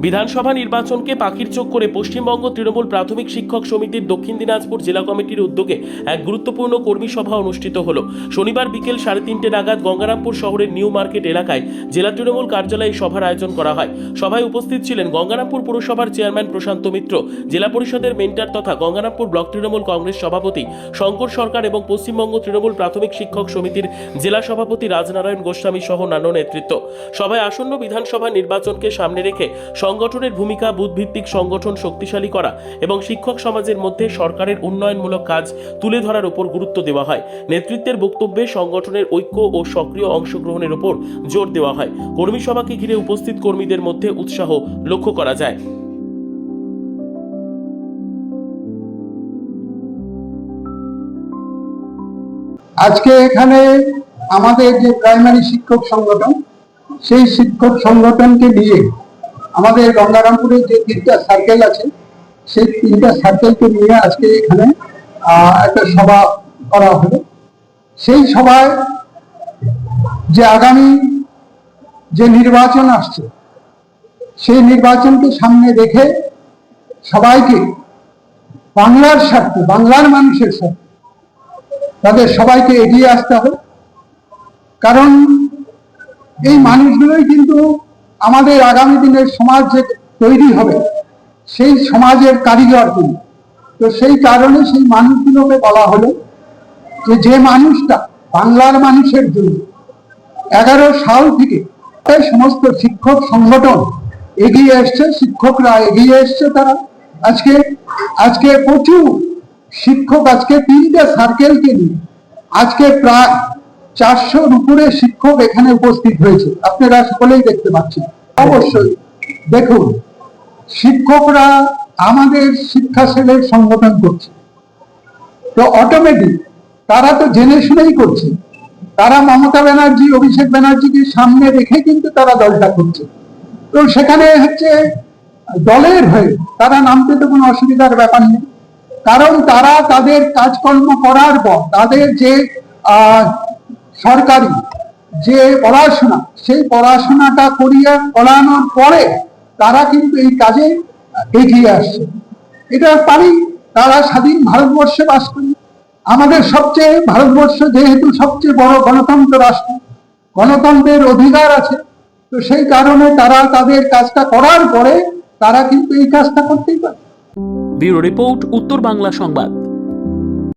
বিধানসভা নির্বাচনকে পাখির চোখ করে পশ্চিমবঙ্গ তৃণমূল প্রাথমিক শিক্ষক সমিতির দক্ষিণ দিনাজপুর জেলা কমিটির উদ্যোগে এক গুরুত্বপূর্ণ কর্মী সভা অনুষ্ঠিত হল। শনিবার বিকেল 3:30 নাগাদ গঙ্গারামপুর শহরের নিউ মার্কেট এলাকায় জেলা তৃণমূল কার্যালয়ে সভার আয়োজন করা হয়। সভায় উপস্থিত ছিলেন গঙ্গারামপুর পুরসভার চেয়ারম্যান প্রশান্ত মিত্র, জেলা পরিষদের মেন্টর তথা গঙ্গারামপুর ব্লক তৃণমূল কংগ্রেস সভাপতি শঙ্কর সরকার এবং পশ্চিমবঙ্গ তৃণমূল প্রাথমিক শিক্ষক সমিতির জেলা সভাপতি রাজনারায়ণ গোস্বামী সহ অন্যান্য নেতৃত্ব। সভায় আসন্ন বিধানসভা নির্বাচনকে সামনে রেখে সংগঠনের ভূমিকা, বুথভিত্তিক সংগঠন শক্তিশালী করা এবং শিক্ষক সমাজের মধ্যে সরকারের উন্নয়নমূলক কাজ তুলে ধরার উপর গুরুত্ব দেওয়া হয়। নেতৃত্বের বক্তব্যে সংগঠনের ঐক্য ও সক্রিয় অংশগ্রহণের উপর জোর দেওয়া হয়। কর্মী সভাকে ঘিরে উপস্থিত কর্মীদের মধ্যে উৎসাহ লক্ষ্য করা যায়। আজকে এখানে আমাদের যে প্রাইমারি শিক্ষক সংগঠন, সেই শিক্ষক সংগঠনকে নিয়ে আমাদের গঙ্গারামপুরে যে 3টা সার্কেল আছে, সেই 3টা সার্কেলকে নিয়ে আজকে এখানে একটা সভা করা হলো। সেই সভায় যে আগামী যে নির্বাচন আসছে, সেই নির্বাচনকে সামনে রেখে সবাইকে বাংলার স্বার্থে, বাংলার মানুষের স্বার্থে তাদের সবাইকে এগিয়ে আসতে হবে। কারণ এই মানুষগুলোই কিন্তু আমাদের আগামী দিনের সমাজ যে তৈরি হবে, সেই সমাজের কারিগর কিন্তু। তো সেই কারণে সেই মানুষগুলোকে বলা হলো যে মানুষটা বাংলার মানুষের জন্য 11 সাল থেকে সমস্ত শিক্ষক সংগঠন এগিয়ে এসছে, শিক্ষকরা এগিয়ে এসছে। তারা আজকে প্রচুর শিক্ষক, আজকে 3টে সার্কেলকে নিয়ে আজকে প্রায় 400-র উপরে শিক্ষক এখানে উপস্থিত হয়েছে। আপনারা সকলেই দেখতে পাচ্ছেন। অবশ্যই দেখুন, শিক্ষকরা আমাদের শিক্ষা সেলের সংগঠন করছে, তো অটোমেটিক তারা তো জেনে শুনেই করছে। তারা মমতা ব্যানার্জি, অভিষেক ব্যানার্জিকে সামনে রেখে কিন্তু তারা দলটা করছে। তো সেখানে হচ্ছে দলের হয়ে তারা নামতে তো কোনো অসুবিধার ব্যাপার নেই। কারণ তারা তাদের কাজকর্ম করার পর তাদের যে সরকারি যে পড়াশোনা, সেই পড়াশোনাটা করানোর পরে তারা কিন্তু এই কাজে এগিয়ে আসছে। এটা পারি, তারা স্বাধীন ভারতবর্ষে বাস করে। আমাদের ভারতবর্ষ যেহেতু সবচেয়ে বড় গণতন্ত্র রাষ্ট্র, গণতন্ত্রের অধিকার আছে, তো সেই কারণে তারা তাদের কাজটা করার পরে তারা কিন্তু এই কাজটা করতেই পারে। ব্যুরো রিপোর্ট, উত্তর বাংলা সংবাদ।